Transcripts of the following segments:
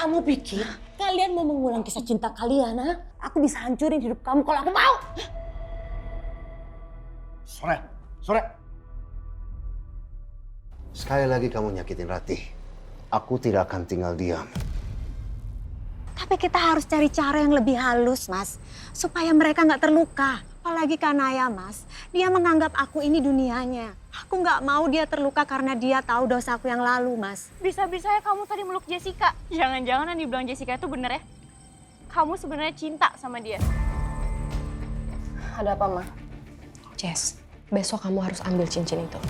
Kamu pikir kalian mau mengulang kisah cinta kalian, ha? Aku bisa hancurin hidup kamu kalau aku mau. Sore. Sekali lagi kamu nyakitin Ratih, aku tidak akan tinggal diam. Tapi kita harus cari cara yang lebih halus, Mas. Supaya mereka nggak terluka. Apalagi Kanaya, Mas. Dia menganggap aku ini dunianya. Aku nggak mau dia terluka karena dia tahu dosaku yang lalu, Mas. Bisa-bisanya kamu tadi meluk Jessica. Jangan-jangan yang dibilang Jessica itu bener ya? Kamu sebenarnya cinta sama dia. Ada apa, Ma? Jess, besok kamu harus ambil cincin itu.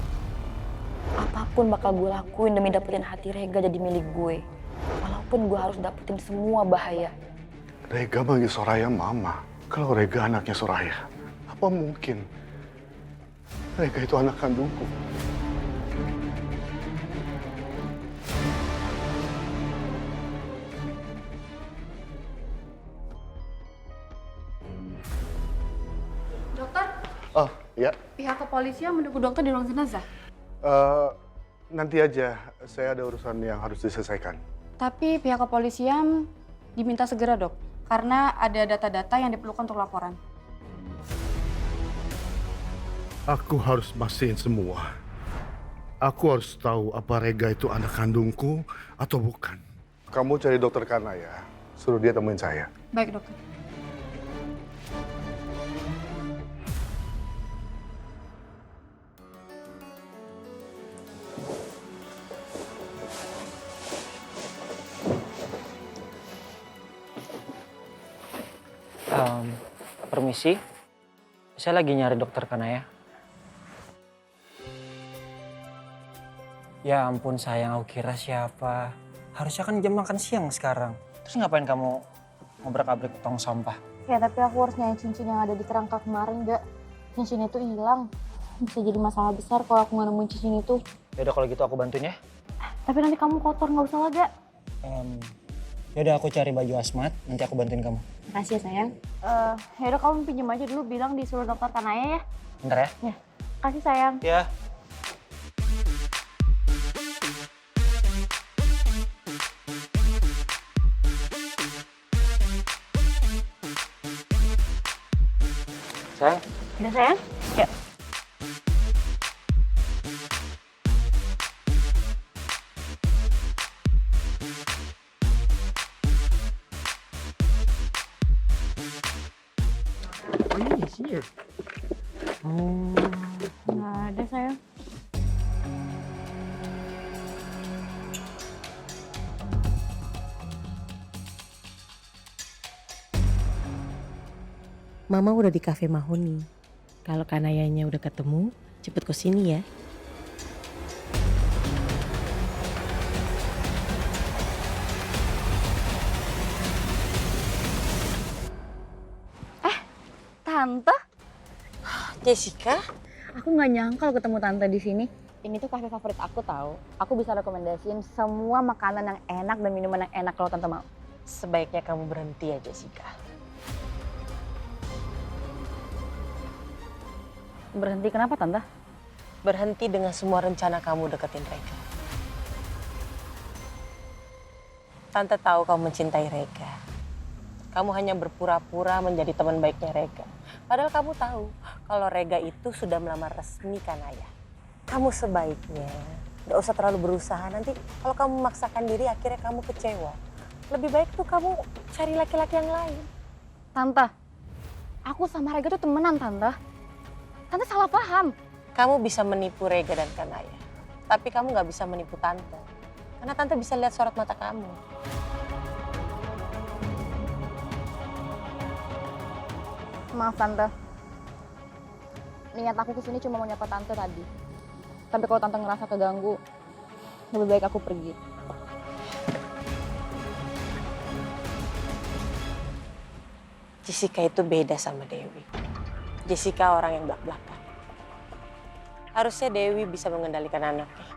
Apapun bakal gue lakuin demi dapetin hati Rega jadi milik gue. Walaupun gue harus dapetin semua bahaya. Rega bagi Soraya mama. Kalau Rega anaknya Soraya, apa mungkin Rega itu anak kandungku? Dokter, Oh, ya. pihak kepolisian menunggu dokter di ruang jenazah. Nanti aja, saya ada urusan yang harus diselesaikan. Tapi pihak kepolisian diminta segera, Dok. Karena ada data-data yang diperlukan untuk laporan. Aku harus pastiin semua. Aku harus tahu apa Rega itu anak kandungku atau bukan. Kamu cari dokter Kanaya, suruh dia temuin saya. Baik, Dokter. Permisi, saya lagi nyari dokter Kanaya. Ya ampun sayang, aku kira siapa. Harusnya kan jam makan siang sekarang. Terus ngapain kamu ngobrak-abrik tong sampah? Ya, tapi aku harus nyari cincin yang ada di kerangka kemarin, Gak. Cincin itu hilang. Bisa jadi masalah besar kalau aku nggak nemuin cincin itu. Yaudah kalau gitu aku bantuin ya. Tapi nanti kamu kotor, nggak usah lah, Gak. Yaudah aku cari baju asmat, nanti aku bantuin kamu. Makasih ya, sayang. Yaudah kamu pinjam aja dulu, bilang disuruh dokter Kanaya ya. Bentar ya. Ya, kasih sayang. Ya. Sayang. Udah sayang? Ya. Nggak ada sayang. Mama udah di kafe Mahoni. Kalau Kanayanya udah ketemu, cepet ke sini ya. Tante? Jessica? Aku nggak nyangka lo ketemu tante di sini. Ini tuh kafe favorit aku tahu. Aku bisa rekomendasiin semua makanan yang enak dan minuman yang enak kalau tante mau. Sebaiknya kamu berhenti ya, Jessica. Berhenti kenapa tante? Berhenti dengan semua rencana kamu deketin Rega. Tante tahu kamu mencintai Rega. Kamu hanya berpura-pura menjadi teman baiknya Rega. Padahal kamu tahu kalau Rega itu sudah melamar resmi Kanaya. Kamu sebaiknya gak usah terlalu berusaha. Nanti kalau kamu memaksakan diri akhirnya kamu kecewa. Lebih baik tuh kamu cari laki-laki yang lain. Tante, aku sama Rega tuh temenan tante. Tante salah paham. Kamu bisa menipu Rega dan Kanaya. Tapi kamu gak bisa menipu Tante. Karena Tante bisa lihat sorot mata kamu. Maaf tante. Niat aku kesini cuma mau nyapa tante tadi. Tapi kalau tante ngerasa keganggu, lebih baik aku pergi. Jessica itu beda sama Dewi. Jessica orang yang belak-belakan. Harusnya Dewi bisa mengendalikan anaknya.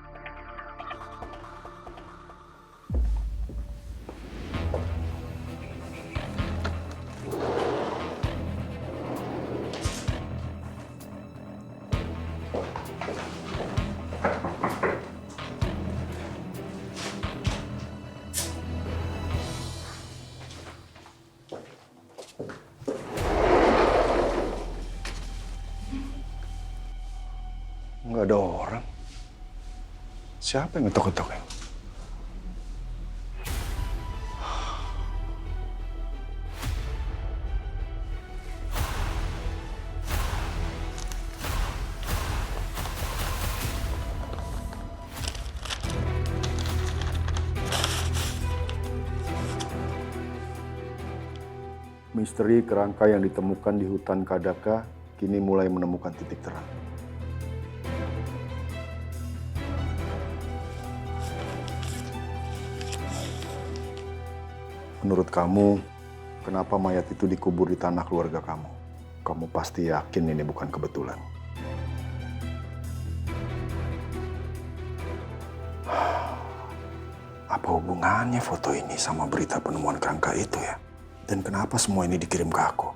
Gak ada orang. Siapa yang ngetok-ngetok ya? Misteri kerangka yang ditemukan di hutan Kadaka kini mulai menemukan titik terang. Menurut kamu, kenapa mayat itu dikubur di tanah keluarga kamu? Kamu pasti yakin ini bukan kebetulan. Apa hubungannya foto ini sama berita penemuan kerangka itu ya? Dan kenapa semua ini dikirim ke aku?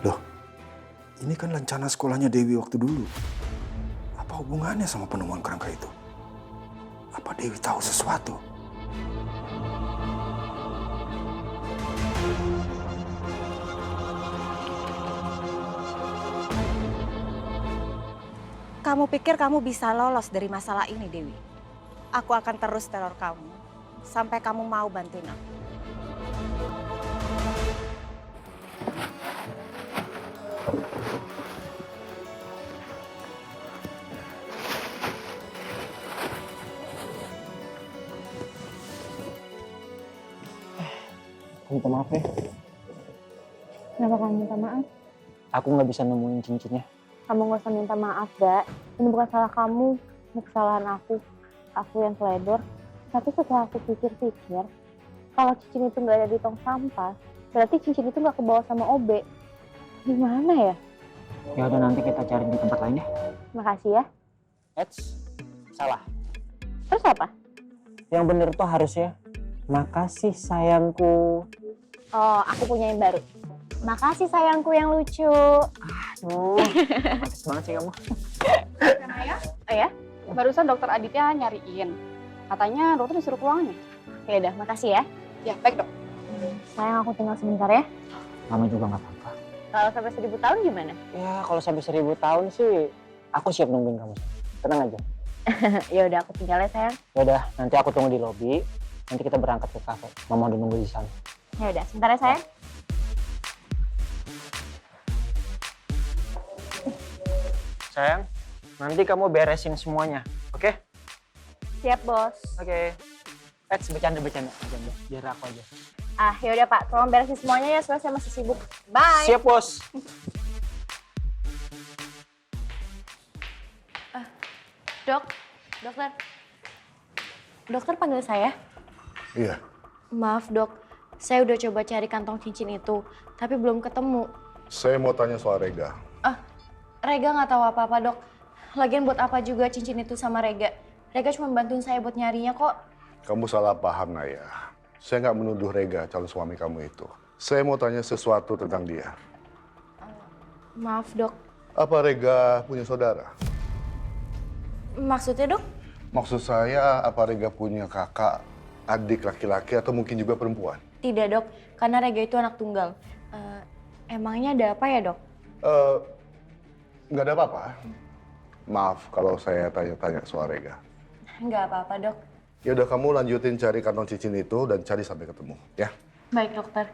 Loh, ini kan rencana sekolahnya Dewi waktu dulu. Apa hubungannya sama penemuan kerangka itu? Apa Dewi tahu sesuatu? Kamu pikir kamu bisa lolos dari masalah ini, Dewi? Aku akan terus teror kamu sampai kamu mau bantuin aku. Minta maaf ya. Kenapa kamu minta maaf? Aku nggak bisa nemuin cincinnya. Kamu gak usah minta maaf, Dak. Ini bukan salah kamu, ini kesalahan aku. Aku yang teledor. Tapi setelah aku pikir-pikir, kalau cincin itu nggak ada di tong sampah, berarti cincin itu nggak kebawa sama Obe. Gimana ya? Ya udah, nanti kita cari di tempat lain ya. Makasih ya. Eits, salah. Terus apa? Yang bener tuh harusnya, makasih sayangku. Oh, aku punya yang baru. Makasih sayangku yang lucu. Aduh, manis banget sih kamu. Kanaya? Oh ya? Barusan dokter Aditya nyariin. Katanya dokter disuruh pulang nih. Ya udah, makasih ya. Ya, baik dok. Sayang, aku tinggal sebentar ya. Lama juga nggak apa-apa. Kalau sampai 1000 tahun gimana? Ya kalau sampai 1000 tahun sih, aku siap nungguin kamu. Tenang aja. Ya udah, aku tinggal ya sayang. Ya udah, nanti aku tunggu di lobi. Nanti kita berangkat ke kafe. Mama udah nunggu di sana. Ya udah, sebentar ya sayang. Sayang, nanti kamu beresin semuanya, oke? Siap, Bos. Oke. Bercanda. Biar aku aja. Ah, ya udah Pak, tolong beresin semuanya ya, soalnya saya masih sibuk. Bye. Siap, Bos. Dokter panggil saya. Iya. Maaf dok, saya udah coba cari kantong cincin itu, tapi belum ketemu. Saya mau tanya soal Rega. Rega nggak tahu apa-apa dok. Lagian buat apa juga cincin itu sama Rega? Rega cuma bantuin saya buat nyarinya kok. Kamu salah paham, Naya. Saya nggak menuduh Rega, calon suami kamu itu. Saya mau tanya sesuatu tentang dia. Maaf dok. Apa Rega punya saudara? Maksudnya dok? Maksud saya, apa Rega punya kakak, adik laki-laki, atau mungkin juga perempuan? Tidak dok, karena Rega itu anak tunggal. Emangnya ada apa ya dok? Nggak ada apa-apa. Maaf kalau saya tanya-tanya soal Rega. Nggak apa-apa dok. Ya udah, kamu lanjutin cari kantong cincin itu dan cari sampai ketemu, ya? Baik dokter.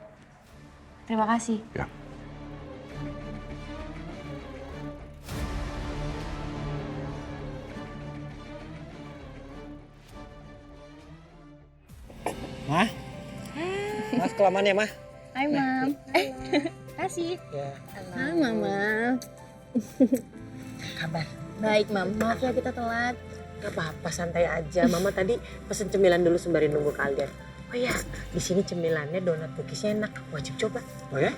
Terima kasih. Ya. Mah? Mas, kelamaan ya, Mah? Hai, Mam. Kasih. Ya. Hai, Mama. Kabar? Baik, Mam. Maaf ya kita telat. Gak apa-apa, santai aja. Mama tadi pesen cemilan dulu sembari nunggu kalian. Oh ya, di sini cemilannya donat cookiesnya enak. Wajib coba. Oh ya?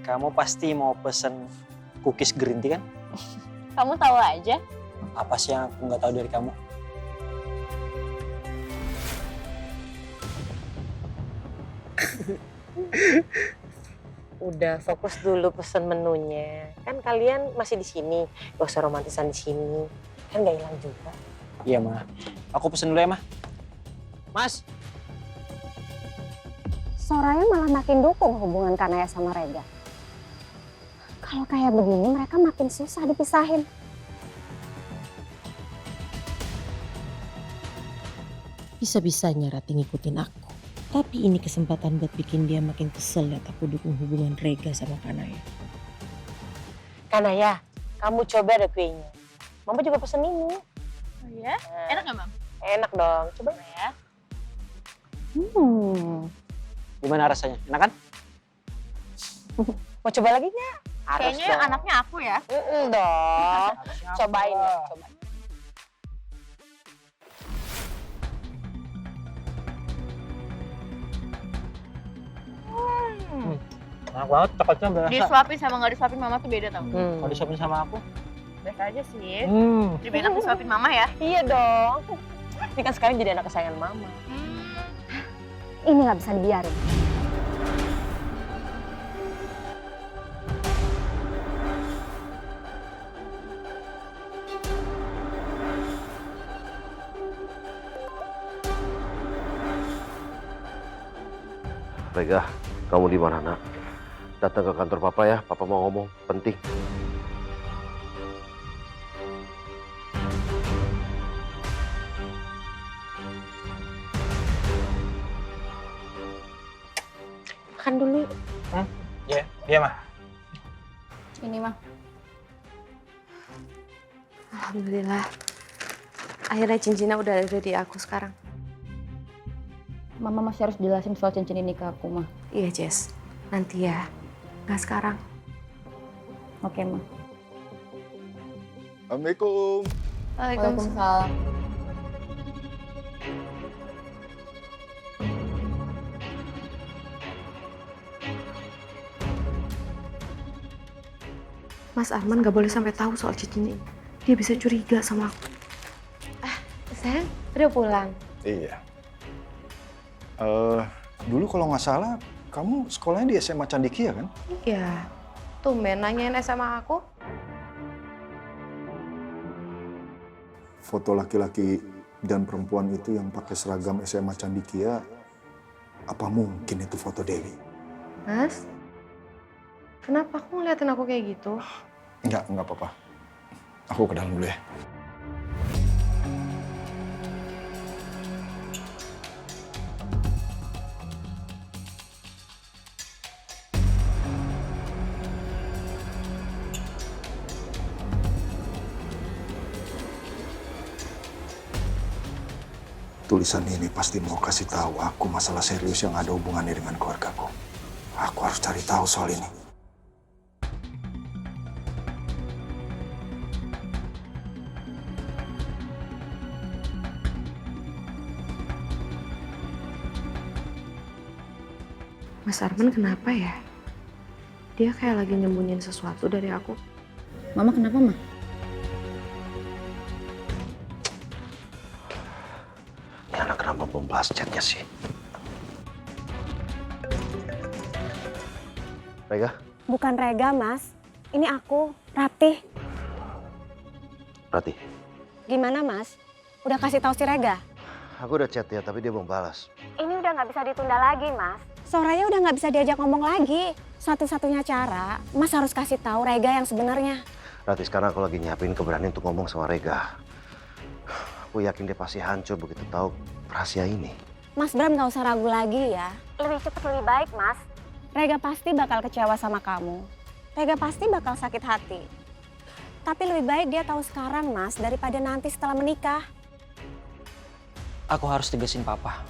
Kamu pasti mau pesen cookies green tea kan? Kamu tahu aja. Apa sih yang aku nggak tahu dari kamu? Udah fokus dulu pesen menunya. Kan kalian masih di sini, gak usah romantisan di sini. Kan gak hilang juga. Iya, Ma. Aku pesen dulu ya, Ma. Mas. Soraya malah makin dukung hubungan Kanaya sama Rega. Kalau kayak begini mereka makin susah dipisahin. Bisa-bisanya Rati ngikutin aku. Tapi ini kesempatan buat bikin dia makin kesel liat aku dukung hubungan Rega sama Kanaya. Kanaya, kamu coba deh kuenya. Mama juga pesen ini. Oh iya? Enak nggak, Mam? Enak dong, coba ya. Gimana rasanya? Enak kan? Mau coba lagi nggak? Harus Kayaknya dong. anaknya aku ya. Dong. Cobain ya, coba. Enak banget, coklatnya berasa. Disuapin sama nggak disuapin Mama tuh beda tau. Kalau disuapin sama aku. Biasa aja sih. Lebih enak disuapin Mama ya. Iya dong. Ini kan sekarang jadi anak kesayangan Mama. Ini nggak bisa dibiarin. Rega, kamu di mana, Nak? Datang ke kantor Papa ya, Papa mau ngomong, penting. Makan dulu. Iya, iya mah. Ini mah. Alhamdulillah. Akhirnya cincinnya udah ada di aku sekarang. Mama masih harus jelasin soal cincin ini ke aku, Ma. Iya, Jess. Nanti ya. Nggak sekarang. Oke, Ma. Assalamualaikum. Waalaikumsalam. Mas Arman nggak boleh sampai tahu soal cincin ini. Dia bisa curiga sama aku. Sayang, udah pulang. Iya. Dulu kalau nggak salah, kamu sekolahnya di SMA Candikia kan? Iya. Tumben nanyain SMA aku. Foto laki-laki dan perempuan itu yang pakai seragam SMA Candikia, apa mungkin itu foto Dewi? Mas, kenapa aku ngeliatin aku kayak gitu? Enggak apa-apa. Aku ke dalam dulu ya. Tulisan ini pasti mau kasih tahu aku masalah serius yang ada hubungannya dengan keluargaku. Aku harus cari tahu soal ini. Mas Arman kenapa ya? Dia kayak lagi nyembunyiin sesuatu dari aku. Mama kenapa, Ma? Ini anak kenapa belum balas chatnya sih? Rega? Bukan Rega, Mas. Ini aku, Ratih. Rati? Gimana, Mas? Udah kasih tahu si Rega? Aku udah chat ya, tapi dia belum balas. Ini udah nggak bisa ditunda lagi, Mas. Soraya udah nggak bisa diajak ngomong lagi. Satu-satunya cara, Mas harus kasih tahu Rega yang sebenarnya. Rati, sekarang aku lagi nyiapin keberanian untuk ngomong sama Rega. Aku yakin dia pasti hancur begitu tahu rahasia ini. Mas Bram nggak usah ragu lagi ya. Lebih cepat lebih baik, Mas. Rega pasti bakal kecewa sama kamu. Rega pasti bakal sakit hati. Tapi lebih baik dia tahu sekarang, Mas, daripada nanti setelah menikah. Aku harus tegasin Papa.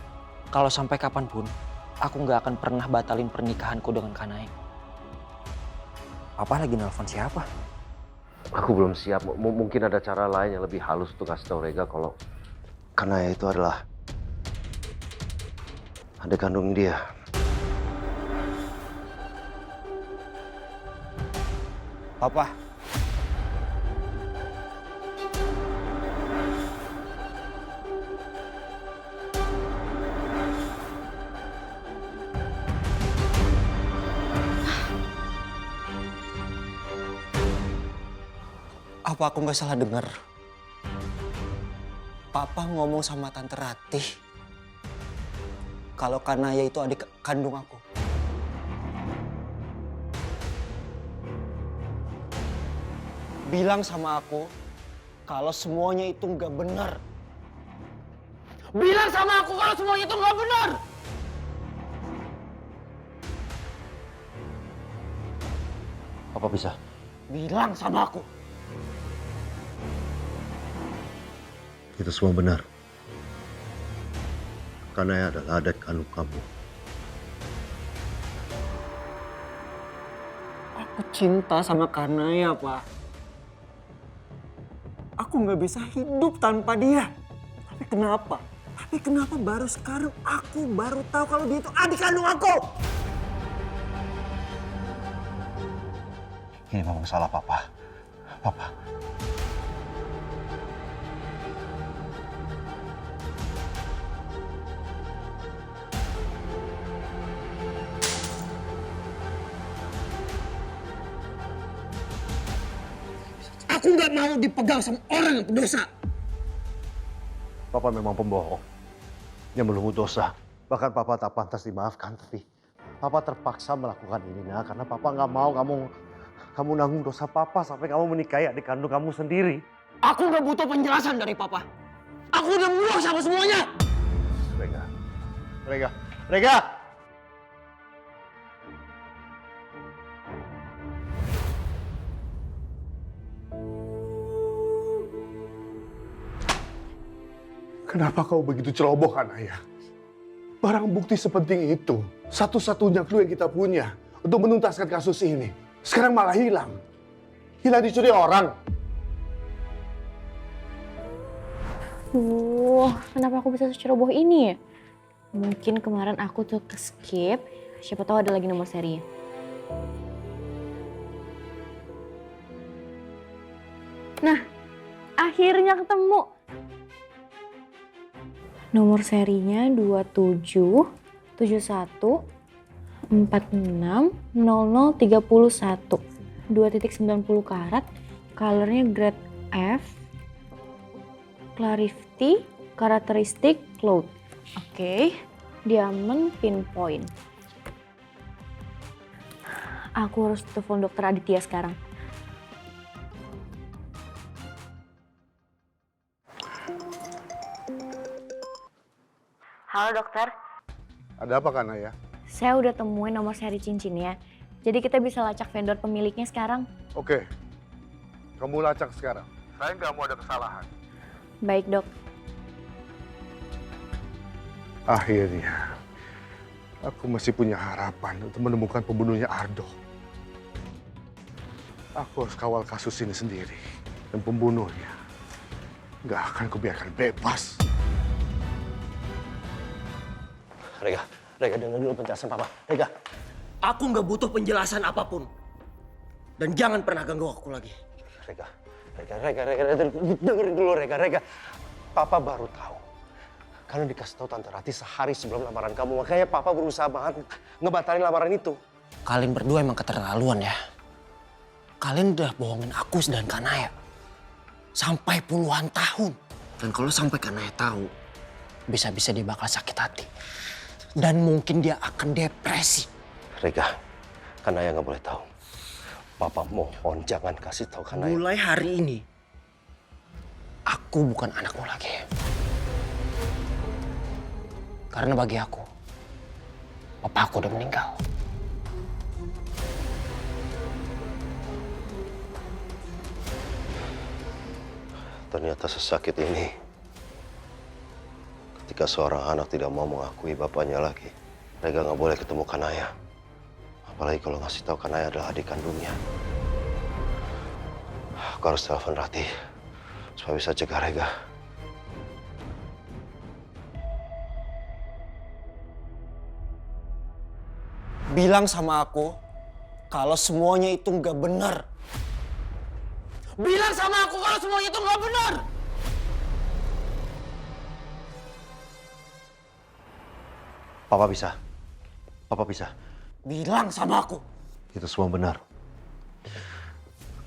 Kalau sampai kapanpun, aku nggak akan pernah batalin pernikahanku dengan Kanai. Papa lagi nelpon siapa? Aku belum siap. Mungkin ada cara lain yang lebih halus untuk kasih tahu Rega kalau Kanaya itu adalah adik kandung dia. Papa. Apa aku nggak salah dengar? Papa ngomong sama Tante Ratih kalau Kanaya itu adik kandung aku. Bilang sama aku kalau semuanya itu nggak benar. Bilang sama aku kalau semuanya itu nggak benar. Papa bisa. Bilang sama aku. Itu semua benar. Kanaya adalah adik kandung kamu. Aku cinta sama Kanaya, Pak. Aku nggak bisa hidup tanpa dia. Tapi kenapa? Tapi kenapa baru sekarang aku baru tahu kalau dia itu adik kandung aku? Ini memang salah Papa. Papa. Aku nggak mau dipegang sama orang yang berdosa. Papa memang pembohong. Yang melumut dosa. Bahkan Papa tak pantas dimaafkan. Tapi Papa terpaksa melakukan ini, Nak. Karena Papa nggak mau kamu nanggung dosa Papa sampai kamu menikahi adik kandung kamu sendiri. Aku nggak butuh penjelasan dari Papa. Aku udah muak sama semuanya. Rega. Rega. Rega! Kenapa kau begitu ceroboh, Kanaya? Barang bukti sepenting itu, satu-satunya clue yang kita punya untuk menuntaskan kasus ini, sekarang malah hilang. Hilang dicuri orang. Kenapa aku bisa seceroboh ini ya? Mungkin kemarin aku tuh ke-skip, siapa tahu ada lagi nomor serinya. Nah, akhirnya ketemu. Nomor serinya 27 71 46 0031. 2.90 karat, colornya grade F, clarity, karakteristik cloth. Oke, diamond pinpoint. Aku harus telepon dokter Aditya sekarang. Halo dokter, Ada apa, Kanaya? saya udah temuin nomor seri cincinnya. Jadi kita bisa lacak vendor pemiliknya sekarang. Oke, kamu lacak sekarang. Saya nggak mau ada kesalahan. Baik dok. Akhirnya, aku masih punya harapan untuk menemukan pembunuhnya Ardo. Aku harus kawal kasus ini sendiri. Dan pembunuhnya nggak akan kubiarkan bebas. Rega. Rega, dengar dulu penjelasan Papa. Rega. Aku nggak butuh penjelasan apapun. Dan jangan pernah ganggu aku lagi. Rega. Dengerin dulu, Rega. Papa baru tahu. Karena dikasih tahu Tante Rati sehari sebelum lamaran kamu. Makanya Papa berusaha banget ngebatalin lamaran itu. Kalian berdua emang keterlaluan ya. Kalian udah bohongin aku dan Kanaya. Sampai puluhan tahun. Dan kalau sampai Kanaya tahu, bisa-bisa dia bakal sakit hati. Dan mungkin dia akan depresi. Rega, Kanaya nggak boleh tahu. Papa mohon jangan kasih tahu Kanaya. Mulai hari ini, aku bukan anakmu lagi. Karena bagi aku, papa aku udah meninggal. Ternyata sesakit ini. Ketika seorang anak tidak mau mengakui bapaknya lagi, Rega nggak boleh ketemu Kanaya. Apalagi kalau ngasih tahu Kanaya adalah adik kandungnya. Aku harus telepon Rati supaya bisa cegah Rega. Bilang sama aku kalau semuanya itu nggak benar. Bilang sama aku kalau semuanya itu nggak benar. Papa bisa. Papa bisa. Bilang sama aku. Itu semua benar.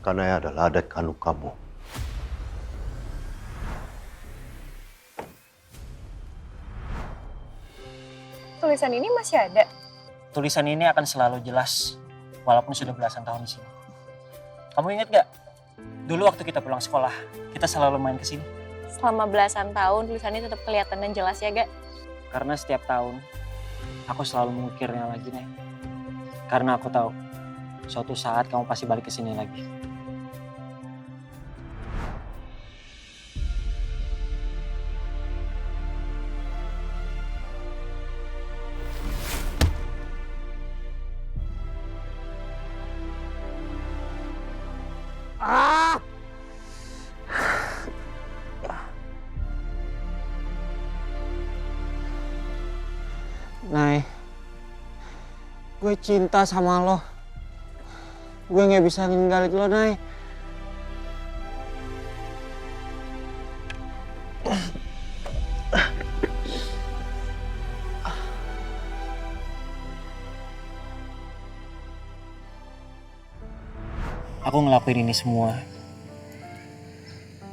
Kanaya adalah adik kandung kamu. Tulisan ini masih ada. Tulisan ini akan selalu jelas walaupun sudah belasan tahun di sini. Kamu ingat gak? Dulu waktu kita pulang sekolah, kita selalu main ke sini. Selama belasan tahun tulisannya tetap kelihatan dan jelas ya, Gak? Karena setiap tahun, aku selalu mengukirnya lagi, Nek. Karena aku tahu, suatu saat kamu pasti balik ke sini lagi. Nay, gue cinta sama lo. Gue gak bisa ninggalin lo, Nay. Aku ngelakuin ini semua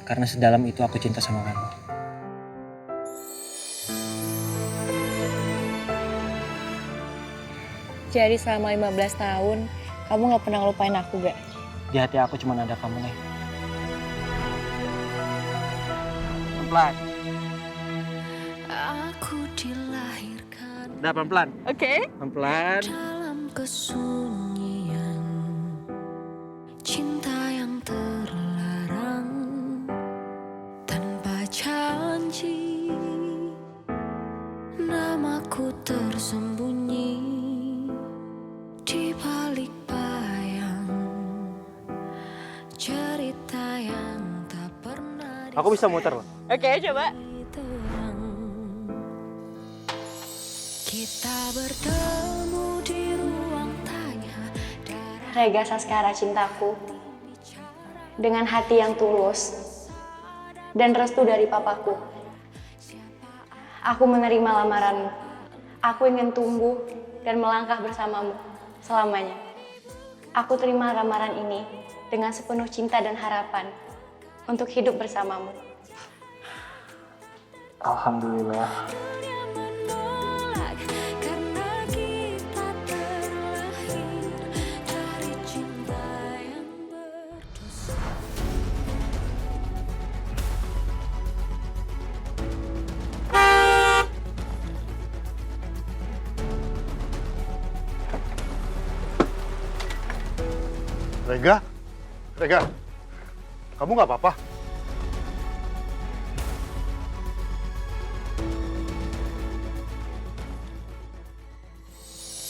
karena sedalam itu aku cinta sama kamu. Jadi selama 15 tahun, kamu gak pernah ngelupain aku, Gak? Di hati aku cuma ada kamu, Nek. Pelan-pelan. Aku dilahirkan Udah pelan-pelan. Oke. Pelan-pelan. dalam kesunyian, cinta yang terlarang tanpa janji, namaku tersembunyi di balik bayang cerita yang tak pernah Aku bisa muter loh. Oke, coba. diterang. Kita bertemu di ruang tanya darah Rega Saskara cintaku, dengan hati yang tulus dan restu dari papaku, aku menerima lamaranmu. Aku ingin tumbuh dan melangkah bersamamu selamanya. Aku terima lamaran ini dengan sepenuh cinta dan harapan untuk hidup bersamamu. Alhamdulillah. menolak karena kita terlahir dari cinta yang berdosa. Rega? Rega? Kamu nggak apa-apa?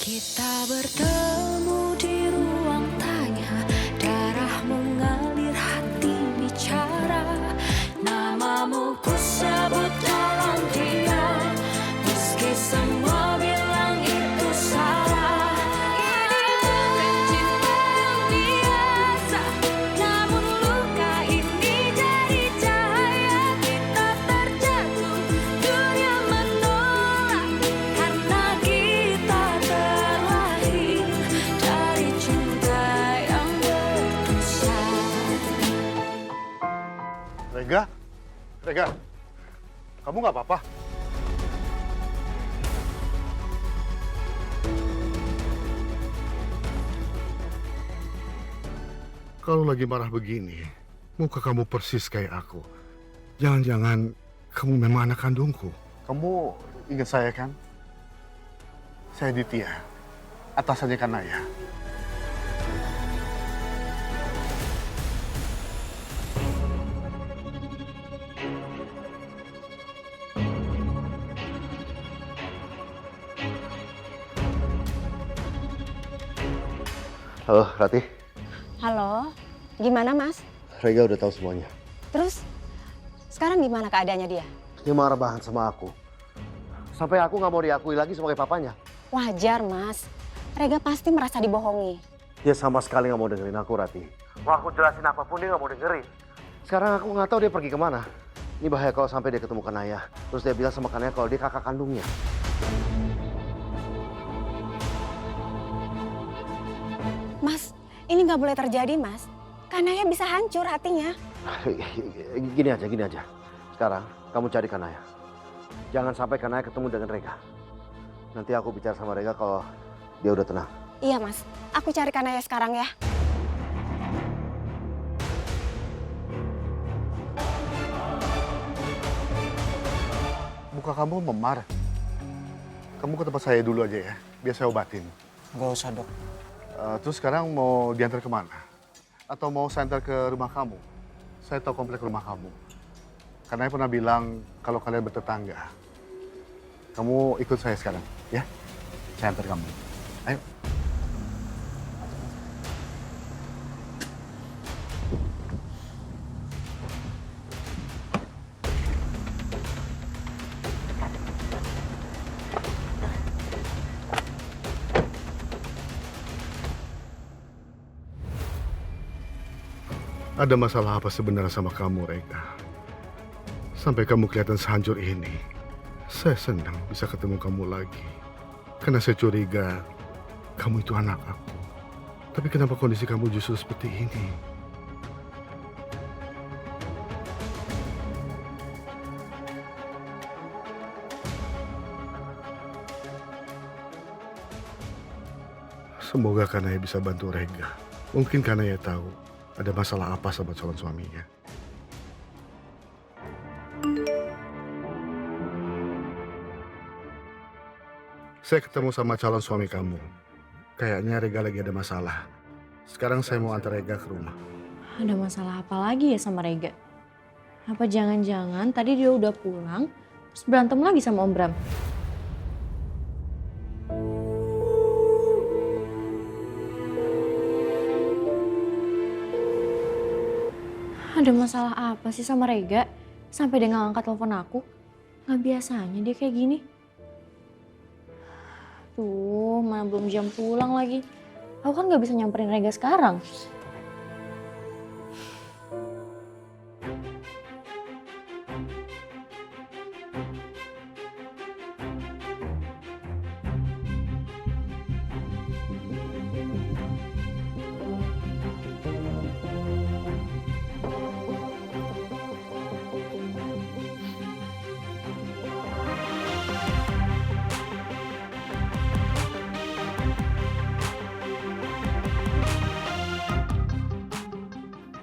Kita bertemu di ruang tanya, darah mengalir, hati bicara. Namamu ku sebut dalam diam, meski semua bilang itu salah. Ini bukan cinta yang biasa, namun luka ini jadi cahaya. Kita terjatuh, dunia menolak karena kita terlahir dari cinta yang berdosa. Rega? Rega? Kamu nggak apa-apa? Kalau lagi marah begini, muka kamu persis kayak aku. Jangan-jangan kamu memang anak kandungku. Kamu ingat saya kan? Saya Ditya, atasannya Kanaya. Halo, Rati. Halo, gimana Mas? Rega udah tahu semuanya. Terus sekarang gimana keadaannya dia? Dia marah banget sama aku. Sampai aku nggak mau diakui lagi sebagai papanya. Wajar Mas, Rega pasti merasa dibohongi. Dia sama sekali nggak mau dengerin aku, Rati. Mau aku jelasin apapun dia nggak mau dengerin. Sekarang aku nggak tahu dia pergi kemana. Ini bahaya kalau sampai dia ketemu Kanaya. Terus dia bilang sama Kanaya kalau dia kakak kandungnya. Mas, ini nggak boleh terjadi Mas. Kanaya bisa hancur hatinya. Gini aja. Sekarang kamu cari Kanaya. Jangan sampai Kanaya ketemu dengan Rega. Nanti aku bicara sama Rega kalau dia udah tenang. Iya Mas, aku cari Kanaya sekarang ya. luka kamu memar. Kamu ke tempat saya dulu aja ya, biar saya obatin. Gak usah, Dok. Terus sekarang mau diantar kemana? Atau mau saya antar ke rumah kamu? Saya tahu komplek rumah kamu. Karena saya pernah bilang kalau kalian bertetangga. Kamu ikut saya sekarang, ya? Saya antar kamu. Ayo. Ada masalah apa sebenarnya sama kamu, Rega? Sampai kamu kelihatan sehancur ini. Saya senang bisa ketemu kamu lagi. Karena saya curiga kamu itu anak aku. Tapi kenapa kondisi kamu justru seperti ini? Semoga Kanaya bisa bantu Rega. Mungkin Kanaya tahu ada masalah apa sama calon suaminya. Saya ketemu sama calon suami kamu. Kayaknya Rega lagi ada masalah. Sekarang saya mau antar Rega ke rumah. Ada masalah apa lagi ya sama Rega? Apa jangan-jangan tadi dia udah pulang, terus berantem lagi sama Om Bram? Ada masalah apa sih sama Rega? Sampai dia nggak angkat telepon aku. Nggak biasanya dia kayak gini. Tuh, mana belum jam pulang lagi. Aku kan nggak bisa nyamperin Rega sekarang.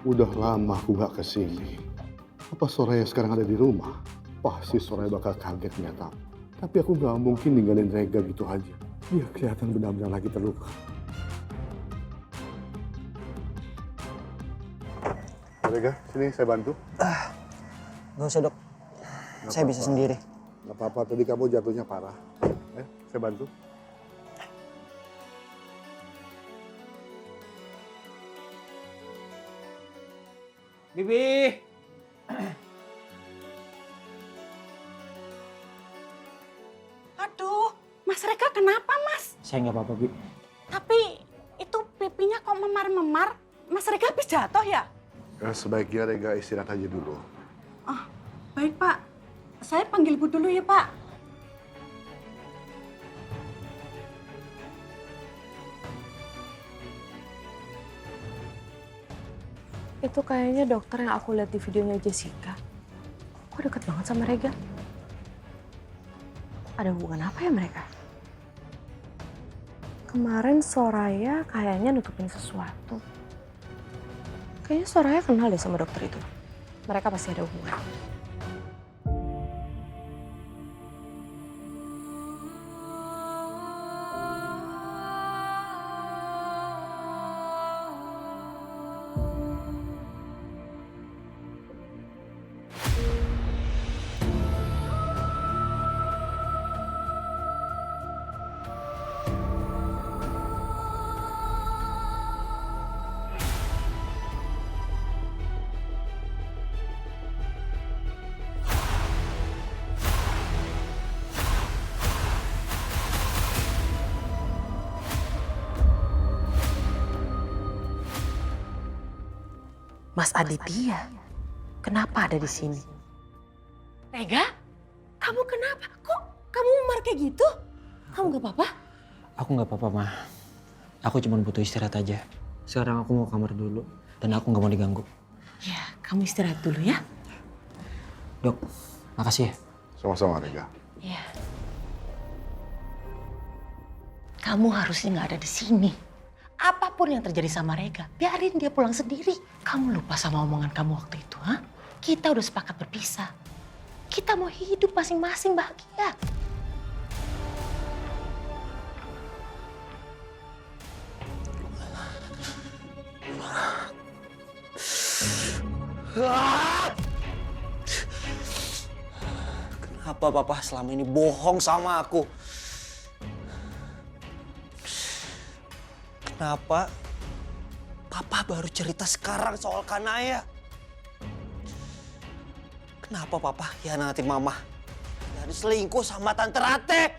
Udah lama aku gak kesini. Apa Soraya sekarang ada di rumah? Pasti Soraya bakal kaget ngeliat aku. Tapi aku gak mungkin ninggalin Rega gitu aja. Dia kelihatan benar-benar lagi terluka. Rega, sini saya bantu. Gak usah, Dok. Saya bisa sendiri. Gak apa-apa, tadi kamu jatuhnya parah. Saya bantu. Bibi! Aduh, Mas Rega kenapa, Mas? Saya nggak apa-apa, Bi. Tapi itu pipinya kok memar-memar. Mas Rega habis jatuh ya? Sebaiknya Rega istirahat aja dulu. Oh, baik Pak. Saya panggil Bu dulu ya Pak. Itu kayaknya dokter yang aku lihat di videonya Jessica. Kok deket banget sama Rega? Ada hubungan apa ya mereka? Kemarin Soraya kayaknya nutupin sesuatu. Kayaknya Soraya kenal deh sama dokter itu. Mereka pasti ada hubungan. Mas Aditya, kenapa ada di sini? Rega, kamu kenapa? Kok kamu memar kayak gitu? Kamu gak apa-apa? Aku nggak apa-apa, Ma. Aku cuma butuh istirahat aja. Sekarang aku mau kamar dulu. Dan aku nggak mau diganggu. Ya, kamu istirahat dulu ya. Dok, makasih ya. Sama-sama, Rega. Ya. Kamu harusnya nggak ada di sini. Apapun yang terjadi sama Rega, biarin dia pulang sendiri. Kamu lupa sama omongan kamu waktu itu, ha? Kita udah sepakat berpisah. Kita mau hidup masing-masing bahagia. Kenapa papa selama ini bohong sama aku? Kenapa papa baru cerita sekarang soal Kanaya? Kenapa papa hianatin mama dan selingkuh sama Tante Rate?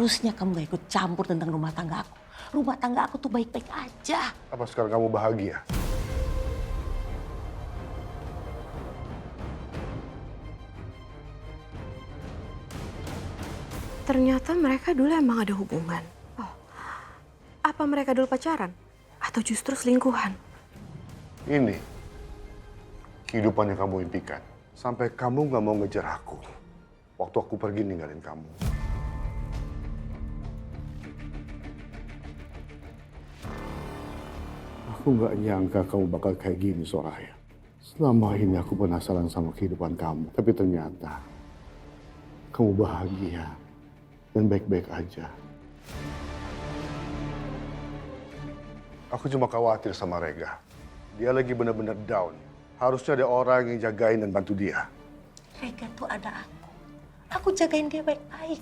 Harusnya kamu gak ikut campur tentang rumah tangga aku. Rumah tangga aku tuh baik-baik aja. Apa sekarang kamu bahagia? Ternyata mereka dulu emang ada hubungan. Oh, apa mereka dulu pacaran? Atau justru selingkuhan? Ini kehidupan yang kamu impikan. Sampai kamu gak mau ngejar aku. Waktu aku pergi ninggalin kamu. Aku gak nyangka kamu bakal kayak gini, Soraya. Selama ini aku penasaran sama kehidupan kamu. Tapi ternyata kamu bahagia dan baik-baik aja. Aku cuma khawatir sama Rega. Dia lagi benar-benar down. Harusnya ada orang yang jagain dan bantu dia. Rega tuh ada aku. Aku jagain dia baik-baik.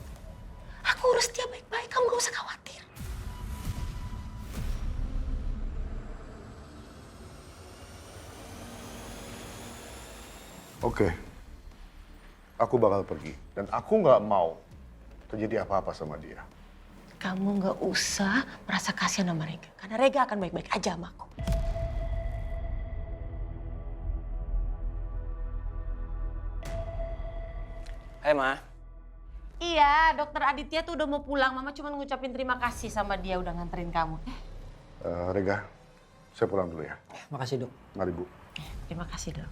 Aku urus dia baik-baik, kamu gak usah khawatir. Oke, aku bakal pergi. Dan aku nggak mau terjadi apa-apa sama dia. Kamu gak usah merasa kasihan sama Rega. Karena Rega akan baik-baik aja sama aku. Hai, Ma. Iya, dokter Aditya tuh udah mau pulang. Mama cuma ngucapin terima kasih sama dia udah nganterin kamu. Rega, saya pulang dulu ya. Makasih, Dok. Mari, Bu. Terima kasih, Dok.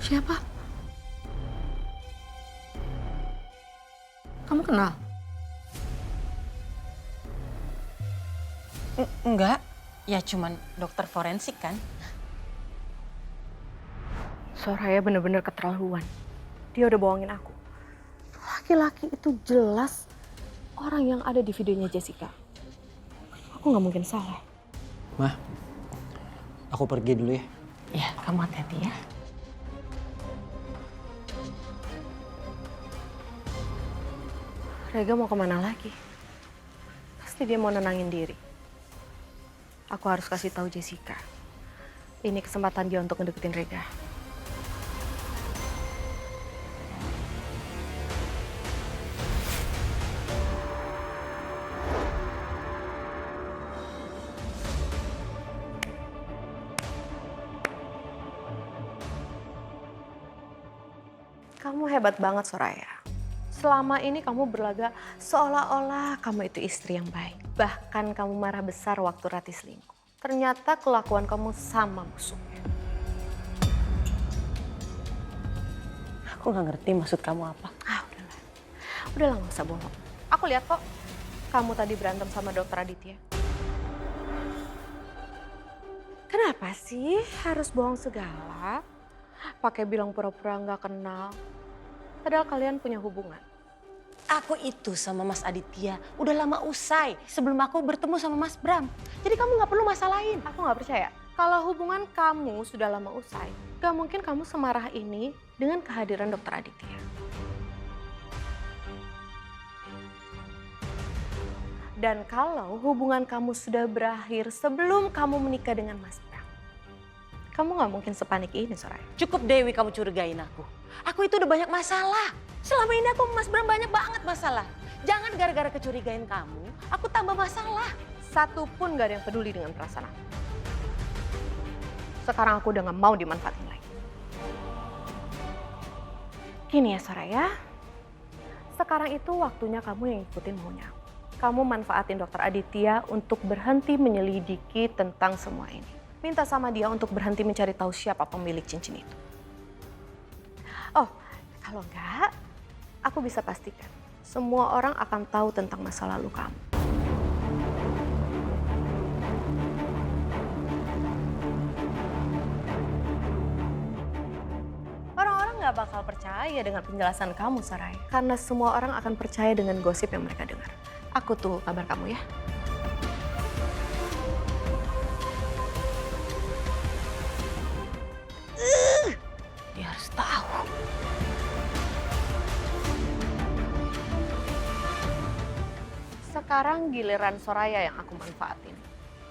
Siapa? Kamu kenal? Enggak, ya cuman dokter forensik kan. Soraya bener-bener keterlaluan. Dia udah bohongin aku. Laki-laki itu jelas orang yang ada di videonya Jessica. Aku nggak mungkin salah. Ma, aku pergi dulu ya. Ya, kamu hati-hati ya. Rega mau kemana lagi? Pasti dia mau nenangin diri. Aku harus kasih tahu Jessica. Ini kesempatan dia untuk ngedeketin Rega. Kamu hebat banget, Soraya. Selama ini kamu berlaga seolah-olah kamu itu istri yang baik. Bahkan kamu marah besar waktu Rati selingkuh. Ternyata kelakuan kamu sama musuhnya. Aku nggak ngerti maksud kamu apa. Udahlah. Udahlah, nggak usah bohong. Aku lihat kok, kamu tadi berantem sama dokter Aditya. Kenapa sih harus bohong segala? Pakai bilang pura-pura nggak kenal. Padahal kalian punya hubungan. Aku itu sama Mas Aditya udah lama usai sebelum aku bertemu sama Mas Bram. Jadi kamu nggak perlu masalahin. Aku nggak percaya. Kalau hubungan kamu sudah lama usai, Gak mungkin kamu semarah ini dengan kehadiran Dokter Aditya. Dan kalau hubungan kamu sudah berakhir sebelum kamu menikah dengan Mas Bram, kamu gak mungkin sepanik ini, Soraya. Cukup Dewi kamu curigain aku. Aku itu udah banyak masalah. Selama ini aku sama Mas Bram banyak banget masalah. Jangan gara-gara kecurigain kamu, aku tambah masalah. Satu pun gak ada yang peduli dengan perasaan aku. Sekarang aku udah gak mau dimanfaatin lagi. Gini ya Soraya, sekarang itu waktunya kamu yang ikutin maunya aku. Kamu manfaatin Dokter Aditya untuk berhenti menyelidiki tentang semua ini. Minta sama dia untuk berhenti mencari tahu siapa pemilik cincin itu. Oh, kalau enggak, aku bisa pastikan semua orang akan tahu tentang masa lalu kamu. Orang-orang nggak bakal percaya dengan penjelasan kamu, Sarai. Karena semua orang akan percaya dengan gosip yang mereka dengar. Aku tunggu kabar kamu ya. Dia harus tahu. Sekarang giliran Soraya yang aku manfaatin.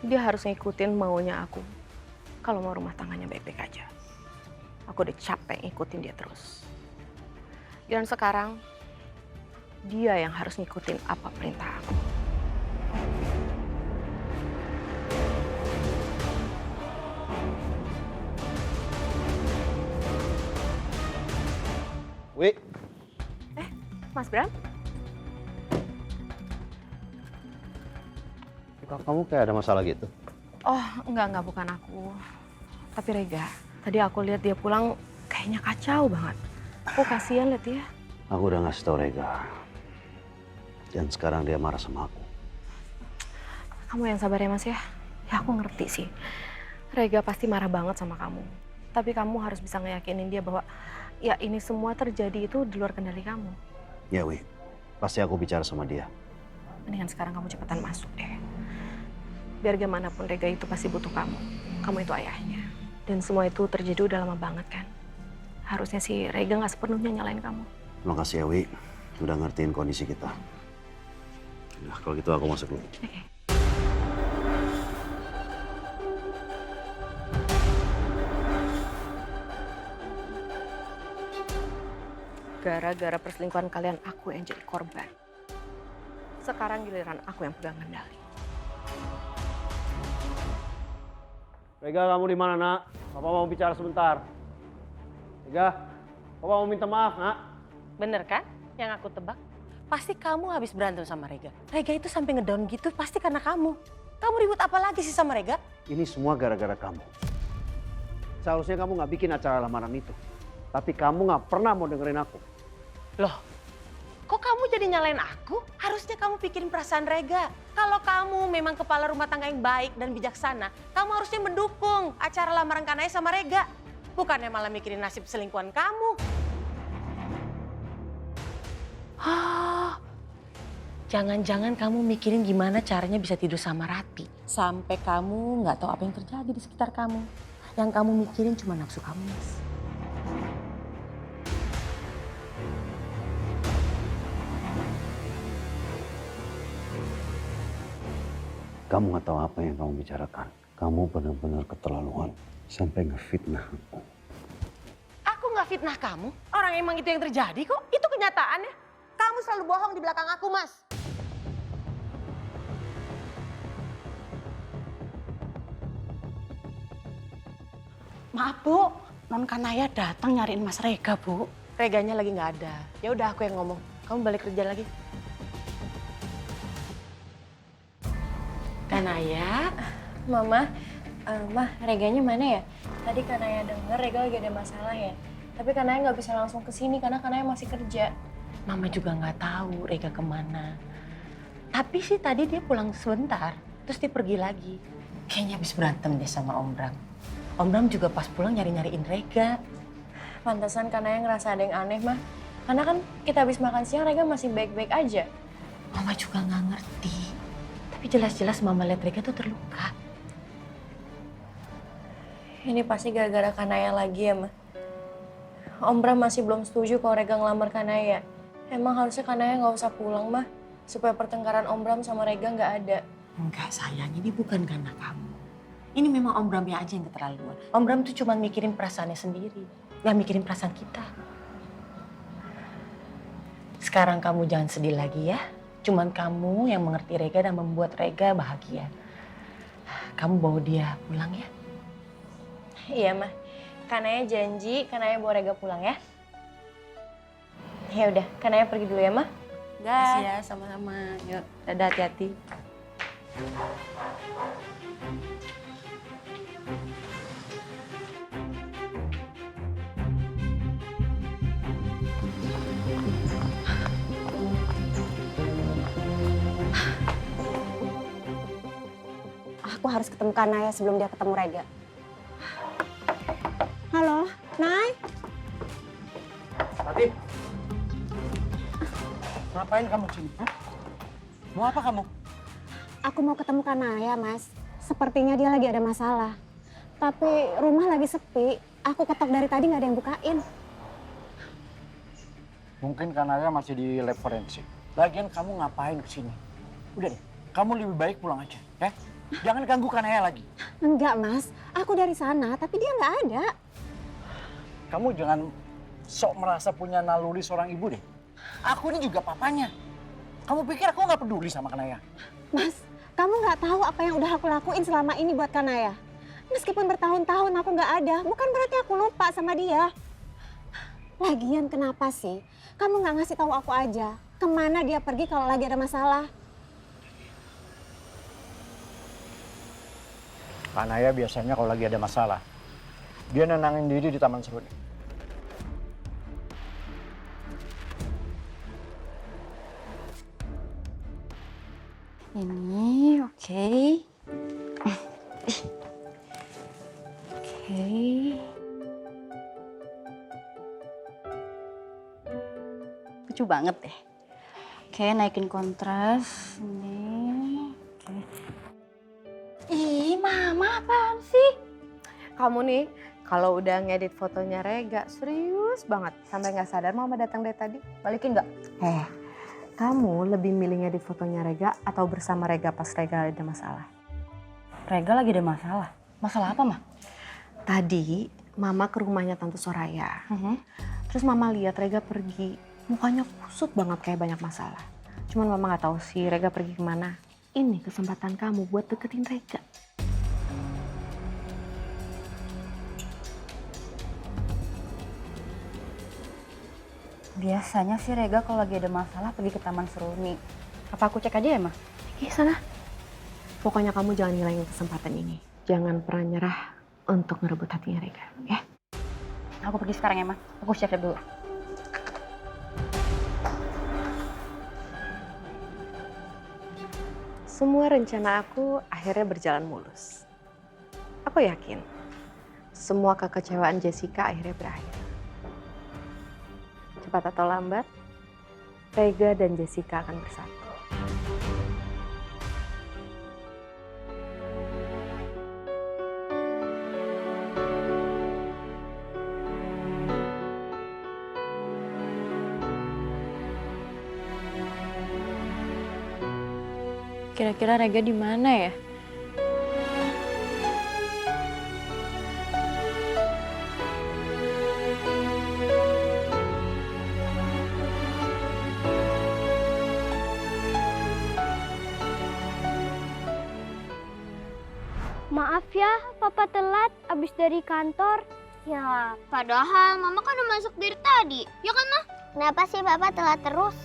Dia harus ngikutin maunya aku. Kalau mau rumah tangganya baik-baik aja. Aku udah capek ngikutin dia terus. Dan sekarang, dia yang harus ngikutin apa perintah aku. Wi, Mas Bram? kok kamu kayak ada masalah gitu? Oh, enggak, bukan aku. Tapi Rega, tadi aku lihat dia pulang kayaknya kacau banget. Aku kasihan lihat dia. Aku udah ngasih tau Rega. Dan sekarang dia marah sama aku. Kamu yang sabar ya Mas ya. Ya aku ngerti sih. Rega pasti marah banget sama kamu. Tapi kamu harus bisa ngeyakinin dia bahwa ya ini semua terjadi itu di luar kendali kamu. Ya Wi, pasti aku bicara sama dia. Mendingan sekarang kamu cepetan masuk deh. Biar gimana pun Rega itu pasti butuh kamu. Kamu itu ayahnya. Dan semua itu terjadi udah lama banget kan. Harusnya sih Rega gak sepenuhnya nyalain kamu. Terima kasih ya Wi, udah ngertiin kondisi kita. Nah, kalau gitu aku masuk dulu. Oke. Gara-gara perselingkuhan kalian aku yang jadi korban. Sekarang giliran aku yang pegang kendali. Rega, kamu di mana, Nak? Papa mau bicara sebentar. Rega, Papa mau minta maaf, Nak. Bener kan yang aku tebak? Pasti kamu habis berantem sama Rega. Rega itu sampai ngedown gitu pasti karena kamu. Kamu ribut apa lagi sih sama Rega? Ini semua gara-gara kamu. Seharusnya kamu nggak bikin acara lamaran itu. Tapi kamu nggak pernah mau dengerin aku. Loh, kok kamu jadi nyalain aku? Harusnya kamu pikirin perasaan Rega. Kalau kamu memang kepala rumah tangga yang baik dan bijaksana, kamu harusnya mendukung acara lamaran Kanaya sama Rega. Bukannya malah mikirin nasib selingkuhan kamu. Jangan-jangan kamu mikirin gimana caranya bisa tidur sama Rati. Sampai kamu nggak tahu apa yang terjadi di sekitar kamu. Yang kamu mikirin cuma nafsu kamu, Mas. Kamu nggak tahu apa yang kamu bicarakan. Kamu benar-benar keterlaluan sampai ngefitnah aku. Aku nggak fitnah kamu. Orang emang itu yang terjadi kok. Itu kenyataannya. Kamu selalu bohong di belakang aku, Mas. Maaf Bu, Non Kanaya datang nyariin Mas Rega Bu. Reganya lagi nggak ada. Ya udah aku yang ngomong. Kamu balik kerja lagi. Kanaya, Mama, Mah, Reganya mana ya? Tadi Kanaya denger Rega lagi ada masalah ya. Tapi Kanaya nggak bisa langsung ke sini karena Kanaya masih kerja. Mama juga nggak tahu Rega kemana. Tapi sih tadi dia pulang sebentar, terus dia pergi lagi. Kayaknya habis berantem deh sama Om Bram. Om Bram juga pas pulang nyari-nyariin Rega. Pantesan Kanaya ngerasa ada yang aneh, Mah. Karena kan kita habis makan siang Rega masih baik-baik aja. Mama juga nggak ngerti. Tapi jelas-jelas Mama lihat Rega tuh terluka. Ini pasti gara-gara Kanaya lagi ya, Ma. Om Bram masih belum setuju kalau Rega ngelamar Kanaya. Emang harusnya Kanaya nggak usah pulang, mah. Supaya pertengkaran Om Bram sama Rega nggak ada. Enggak sayang, ini bukan karena kamu. Ini memang Om Bramnya aja yang keterlaluan. Om Bram tuh cuma mikirin perasaannya sendiri. Nggak mikirin perasaan kita. Sekarang kamu jangan sedih lagi ya. Cuman kamu yang mengerti Rega dan membuat Rega bahagia. Kamu bawa dia pulang ya. Iya, Mah. Kanaya janji, Kanaya bawa Rega pulang ya. Ya udah, Kanaya pergi dulu ya, Mah. Makasih ya, sama-sama. Yuk, dadah, hati-hati. Aku harus ketemu Kanaya sebelum dia ketemu Rega. Halo, Nay? Tati, ngapain kamu sini? Hah? Mau apa kamu? Aku mau ketemu Kanaya, Mas. Sepertinya dia lagi ada masalah. Tapi rumah lagi sepi. Aku ketok dari tadi nggak ada yang bukain. Mungkin Kanaya masih di lab forensik. Lagian kamu ngapain kesini? Udah deh, kamu lebih baik pulang aja, ya? Jangan ganggu Kanaya lagi. Enggak, Mas. Aku dari sana, tapi dia nggak ada. Kamu jangan sok merasa punya naluri seorang ibu deh. Aku ini juga papanya. Kamu pikir aku nggak peduli sama Kanaya? Mas, kamu nggak tahu apa yang udah aku lakuin selama ini buat Kanaya. Meskipun bertahun-tahun aku nggak ada, bukan berarti aku lupa sama dia. Lagian kenapa sih? Kamu nggak ngasih tahu aku aja kemana dia pergi kalau lagi ada masalah? Kanaya biasanya kalau lagi ada masalah, dia nenangin diri di taman seruni. Ini oke. Oke. Lucu banget deh. Oke, naikin kontras. Ini. Oke. Ih, Mama apaan sih? Kamu nih, kalau udah ngedit fotonya Rega, serius banget. Sampai nggak sadar Mama datang dari tadi. Balikin nggak? Kamu lebih milih ngedit fotonya Rega atau bersama Rega pas Rega ada masalah? Rega lagi ada masalah. Masalah apa, Ma? Tadi Mama ke rumahnya Tante Soraya. Terus Mama lihat Rega pergi. Mukanya kusut banget kayak banyak masalah. Cuman Mama nggak tahu sih Rega pergi kemana. Ini kesempatan kamu buat deketin Rega. Biasanya sih Rega kalau lagi ada masalah pergi ke Taman Seruni. Apa aku cek aja ya, Ma? Iya sana. Pokoknya kamu jangan ngilangin kesempatan ini. Jangan pernah nyerah untuk ngerebut hatinya Rega, ya? Aku pergi sekarang ya, Ma. Aku siap-siap dulu. Semua rencana aku akhirnya berjalan mulus. Aku yakin semua kekecewaan Jessica akhirnya berakhir. Cepat atau lambat, Rega dan Jessica akan bersatu. Kira-kira Rega di mana ya? Maaf ya, Papa telat abis dari kantor. Ya, padahal Mama kan udah masuk dari tadi. Ya kan, Ma? Kenapa sih Papa telat terus?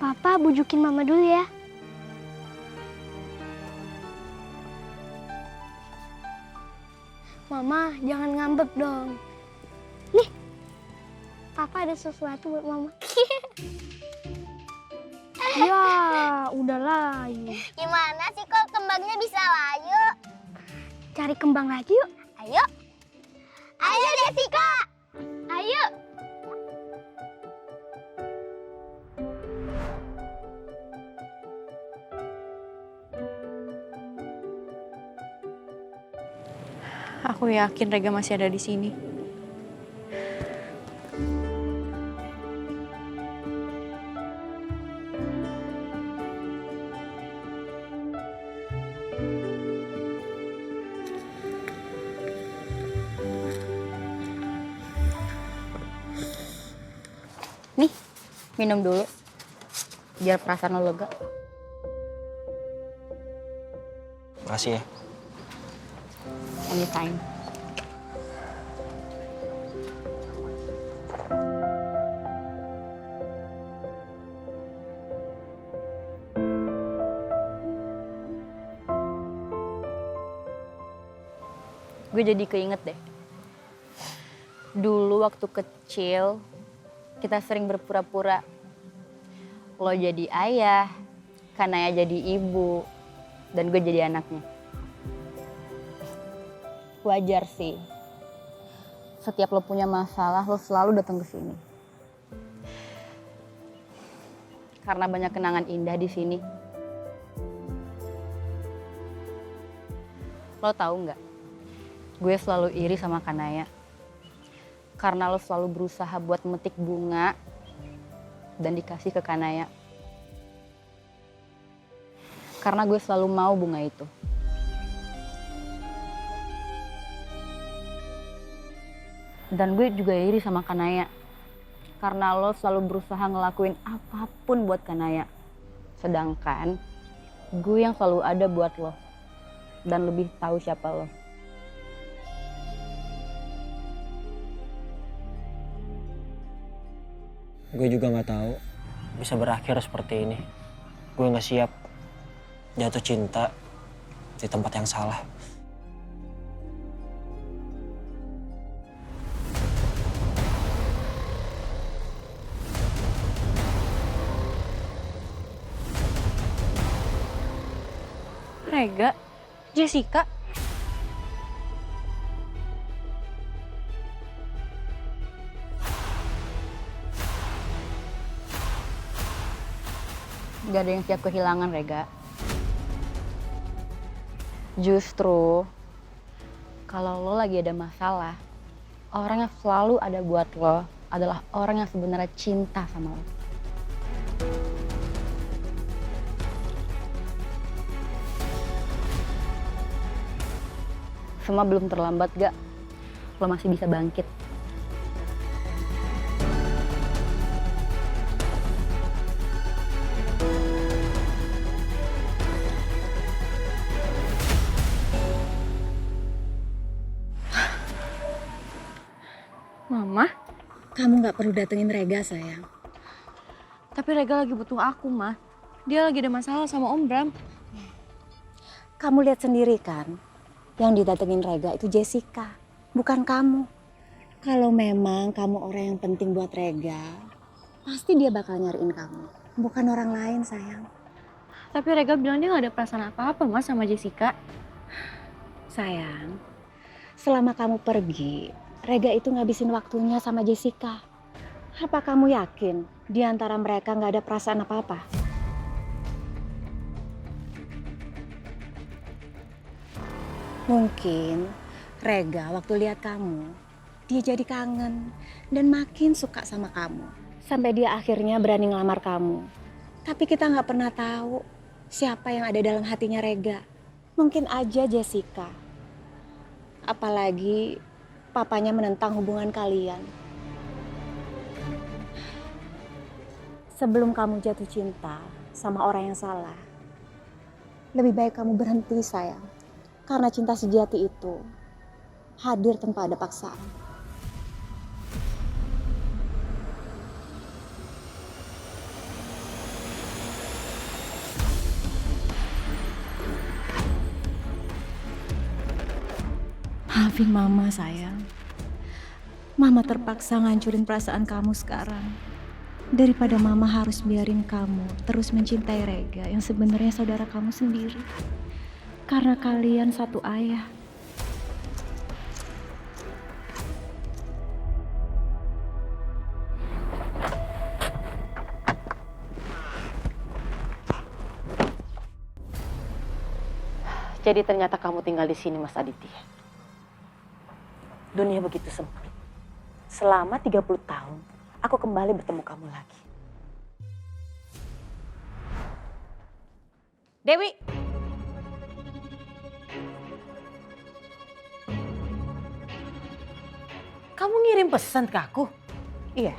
Papa bujukin Mama dulu ya. Mama, jangan ngambek dong. Nih, Papa ada sesuatu buat Mama. Ya, udah layu. Gimana sih kok kembangnya bisa layu? Cari kembang lagi yuk. Ayo. Ayo Jessica. Ayo. Aku yakin Rega masih ada di sini. Nih, minum dulu. Biar perasaan lo lega. Makasih ya. Anytime. Gue jadi keinget deh. Dulu waktu kecil, kita sering berpura-pura. Lo jadi ayah, Kanaya jadi ibu, dan gue jadi anaknya. Wajar sih. Setiap lo punya masalah, lo selalu datang ke sini. Karena banyak kenangan indah di sini. Lo tahu nggak? Gue selalu iri sama Kanaya. Karena lo selalu berusaha buat metik bunga dan dikasih ke Kanaya. Karena gue selalu mau bunga itu. Dan gue juga iri sama Kanaya. Karena lo selalu berusaha ngelakuin apapun buat Kanaya. Sedangkan gue yang selalu ada buat lo. Dan lebih tahu siapa lo. Gue juga nggak tahu bisa berakhir seperti ini. Gue nggak siap jatuh cinta di tempat yang salah. Rega, Jessica. Gak ada yang siap kehilangan, Rega. Justru, kalau lo lagi ada masalah, orang yang selalu ada buat lo adalah orang yang sebenarnya cinta sama lo. Semua belum terlambat, gak? Lo masih bisa bangkit. Mama? Kamu nggak perlu datengin Rega, sayang. Tapi Rega lagi butuh aku, Ma. Dia lagi ada masalah sama Om Bram. Kamu lihat sendiri kan, yang didatengin Rega itu Jessica, bukan kamu. Kalau memang kamu orang yang penting buat Rega, pasti dia bakal nyariin kamu, bukan orang lain, sayang. Tapi Rega bilang dia gak ada perasaan apa-apa, Mas, sama Jessica. Sayang, selama kamu pergi, Rega itu ngabisin waktunya sama Jessica. Apa kamu yakin di antara mereka nggak ada perasaan apa-apa? Mungkin Rega waktu lihat kamu, dia jadi kangen dan makin suka sama kamu. Sampai dia akhirnya berani ngelamar kamu. Tapi kita nggak pernah tahu siapa yang ada dalam hatinya Rega. Mungkin aja Jessica. Apalagi papanya menentang hubungan kalian. Sebelum kamu jatuh cinta sama orang yang salah, lebih baik kamu berhenti, sayang. Karena cinta sejati itu hadir tanpa ada paksaan. Maafin Mama, sayang. Mama terpaksa ngancurin perasaan kamu sekarang. Daripada Mama harus biarin kamu terus mencintai Rega yang sebenarnya saudara kamu sendiri. Karena kalian satu ayah. Jadi ternyata kamu tinggal di sini, Mas Aditya. Dunia begitu sempit. Selama 30 tahun, aku kembali bertemu kamu lagi. Dewi! Kamu ngirim pesan ke aku? Iya,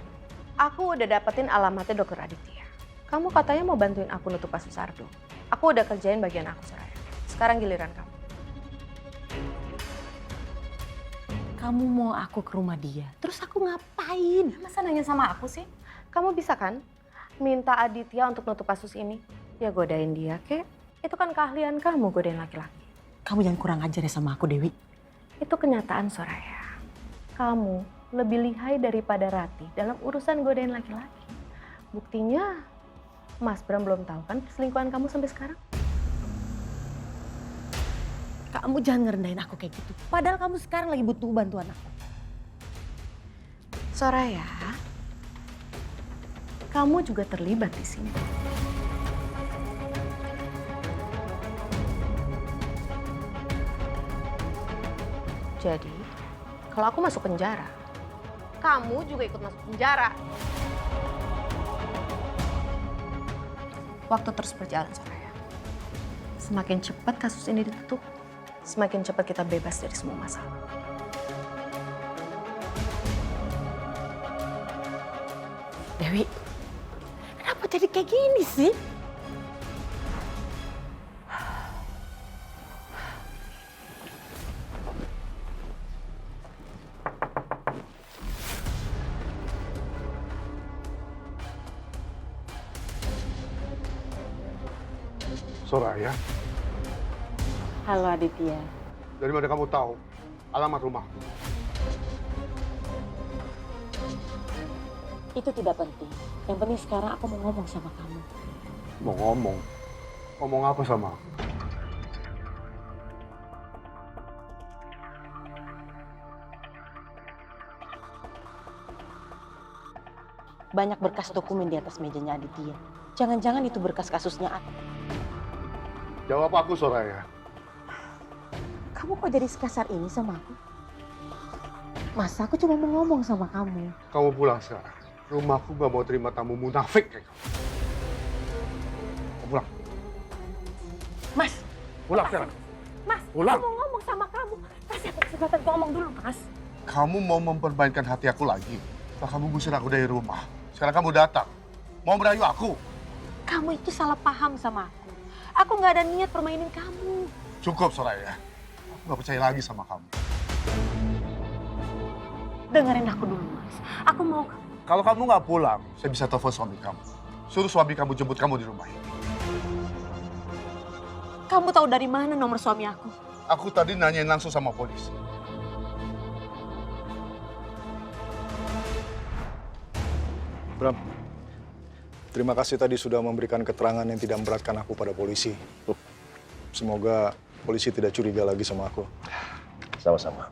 aku udah dapetin alamatnya Dokter Aditya. Kamu katanya mau bantuin aku nutup kasus Ardo. Aku udah kerjain bagian aku, Soraya. Sekarang giliran kamu. Kamu mau aku ke rumah dia, terus aku ngapain? Masa nanya sama aku sih? Kamu bisa kan minta Aditya untuk nutup kasus ini? Ya godain dia, kek. Itu kan keahlian kamu godain laki-laki. Kamu jangan kurang ajar ya sama aku, Dewi. Itu kenyataan, Soraya. Kamu lebih lihai daripada Rati dalam urusan godain laki-laki. Buktinya, Mas Bram belum tahu kan perselingkuhan kamu sampai sekarang? Kamu jangan ngerendahin aku kayak gitu. Padahal kamu sekarang lagi butuh bantuan aku. Soraya, kamu juga terlibat di sini. Jadi, kalau aku masuk penjara, kamu juga ikut masuk penjara. Waktu terus berjalan, Soraya. Semakin cepat kasus ini ditutup, semakin cepat kita bebas dari semua masalah. Dewi, kenapa jadi kayak gini sih? Soraya, Halo Aditya. dari mana kamu tahu alamat rumahku? Itu tidak penting. Yang penting sekarang aku mau ngomong sama kamu. Mau ngomong? Ngomong apa sama aku? Banyak berkas dokumen di atas mejanya Aditya. Jangan-jangan itu berkas kasusnya aku. Jawab aku, Soraya. Kamu kok jadi sekasar ini sama aku? Masa aku cuma mau ngomong sama kamu. Kamu pulang sekarang. Rumahku gak mau terima tamu munafik kayak kamu. Kamu pulang. Mas! Pulang sekarang. Mas! Pulang. Aku mau ngomong sama kamu. Kasih aku kesempatan ngomong dulu, Mas. Kamu mau mempermainkan hati aku lagi? Setelah kamu ngusir aku dari rumah. Sekarang kamu datang. Mau merayu aku. Kamu itu salah paham sama aku. Aku nggak ada niat permainin kamu. Cukup, Soraya. Aku gak percaya lagi sama kamu. Dengerin aku dulu, Mas. Aku mau... Kalau kamu gak pulang, saya bisa telepon suami kamu. Suruh suami kamu jemput kamu di rumah ini. Kamu tahu dari mana nomor suami aku? Aku tadi nanyain langsung sama polisi. Bram, terima kasih tadi sudah memberikan keterangan yang tidak memberatkan aku pada polisi. Semoga polisi tidak curiga lagi sama aku. Sama-sama.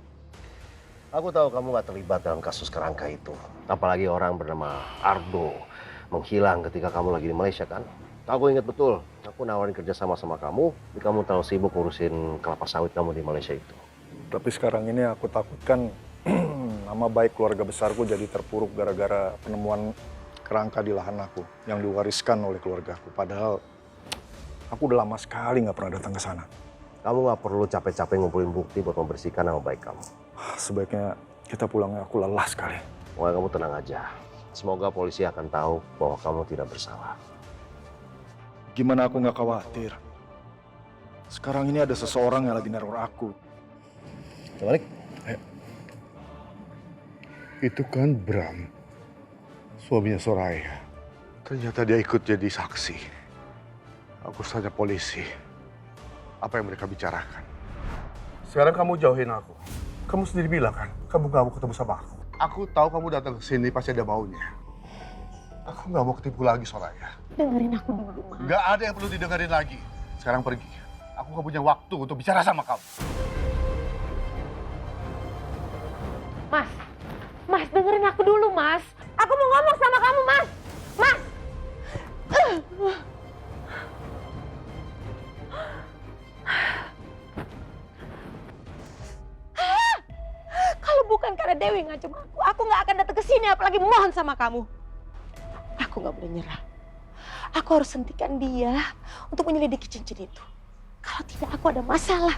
Aku tahu kamu gak terlibat dalam kasus kerangka itu. Apalagi orang bernama Ardo menghilang ketika kamu lagi di Malaysia kan. Aku ingat betul, aku nawarin kerja sama kamu, tapi kamu terlalu sibuk ngurusin kelapa sawit kamu di Malaysia itu. Tapi sekarang ini aku takutkan nama baik keluarga besarku jadi terpuruk gara-gara penemuan kerangka di lahan aku yang diwariskan oleh keluargaku. Padahal aku udah lama sekali nggak pernah datang ke sana. Kamu gak perlu capek-capek ngumpulin bukti buat membersihkan nama baik kamu. Sebaiknya kita pulang, aku lelah sekali. Pokoknya kamu tenang aja. Semoga polisi akan tahu bahwa kamu tidak bersalah. Gimana aku nggak khawatir? Sekarang ini ada seseorang yang lagi neror aku. Balik. Itu kan Bram, suaminya Soraya. Ternyata dia ikut jadi saksi. Aku tanya polisi, apa yang mereka bicarakan. Sekarang kamu jauhin aku. Kamu sendiri bilang kan, kamu gak mau ketemu sama aku. Aku tahu kamu datang ke sini pasti ada maunya. Aku gak mau ketipu lagi, Soraya. Dengerin aku dulu, Mas. Gak ada yang perlu didengerin lagi. Sekarang pergi. Aku gak punya waktu untuk bicara sama kamu. Mas, Mas dengerin aku dulu, Mas. Aku mau ngomong sama kamu, Mas. Mas! Kalau bukan karena Dewi ngancam aku nggak akan datang ke sini apalagi mohon sama kamu. Aku nggak boleh nyerah. Aku harus hentikan dia untuk menyelidiki cincin itu. Kalau tidak aku ada masalah.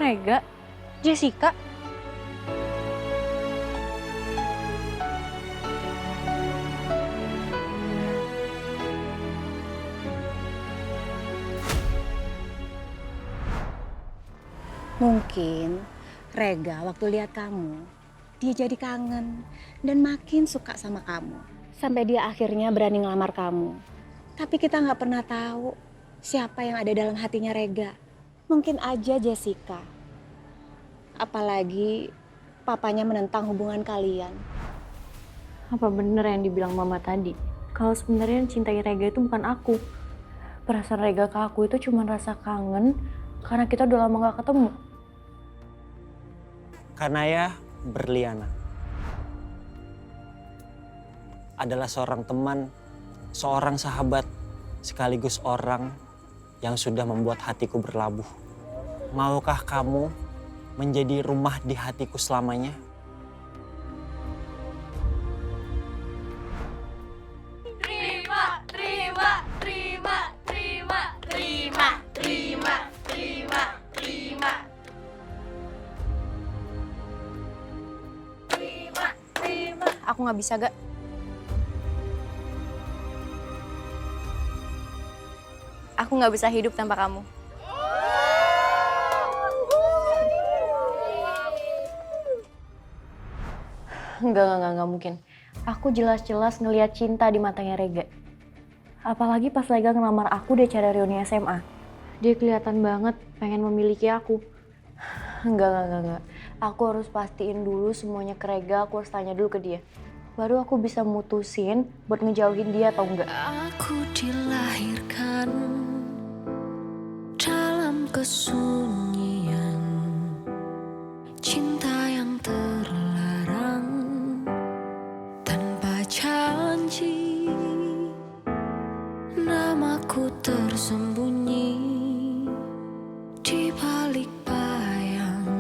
Rega, Jessica. Mungkin Rega waktu lihat kamu, dia jadi kangen dan makin suka sama kamu. Sampai dia akhirnya berani ngelamar kamu. Tapi kita nggak pernah tahu siapa yang ada dalam hatinya Rega. Mungkin aja Jessica. Apalagi papanya menentang hubungan kalian. Apa bener yang dibilang mama tadi? Kalau sebenarnya yang cintai Rega itu bukan aku. Perasaan Rega ke aku itu cuma rasa kangen karena kita udah lama gak ketemu. Kanaya Berliana adalah seorang teman, seorang sahabat, sekaligus orang yang sudah membuat hatiku berlabuh. Maukah kamu menjadi rumah di hatiku selamanya? Terima, terima, terima, terima, terima, terima, terima, terima. Terima, terima. Aku nggak bisa, Gak. Aku nggak bisa hidup tanpa kamu. Enggak mungkin. Aku jelas-jelas ngelihat cinta di matanya Rega. Apalagi pas Rega ngelamar aku di acara reuni SMA. Dia kelihatan banget pengen memiliki aku. Enggak. Aku harus pastiin dulu semuanya ke Rega, aku harus tanya dulu ke dia. Baru aku bisa mutusin buat ngejauhin dia atau enggak. Aku dilahirkan dalam kesunyian, cinta yang terlarang tanpa janji, namaku tersembunyi di balik bayang,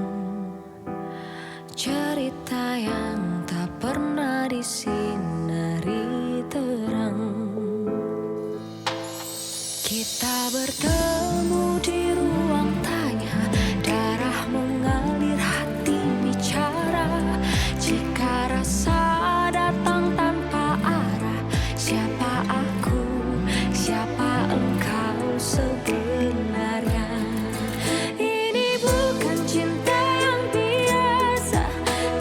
cerita yang tak pernah disinari terang. Kita bertemu di ruang tanya, darah mengalir, hati bicara. Jika rasa datang tanpa arah, siapa aku, siapa engkau sebenarnya? Ini bukan cinta yang biasa,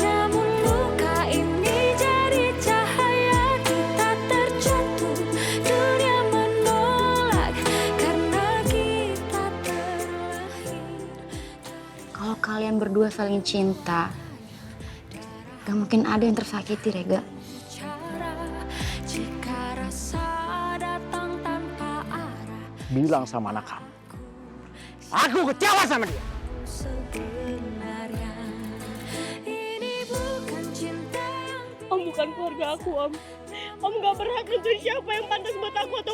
namun luka ini jadi cahaya. Kita terjatuh, dunia menolak karena kita terlahir. Kalau kalian berdua saling cinta, gak mungkin ada yang tersakiti, Rega. Jika rasa datang tanpa arah, Bilang sama anak kamu, aku kecewa sama dia. sebenarnya ini bukan cinta yang Om bukan keluarga aku, Om. Om gak berhak nentuin siapa yang pantas buat aku atau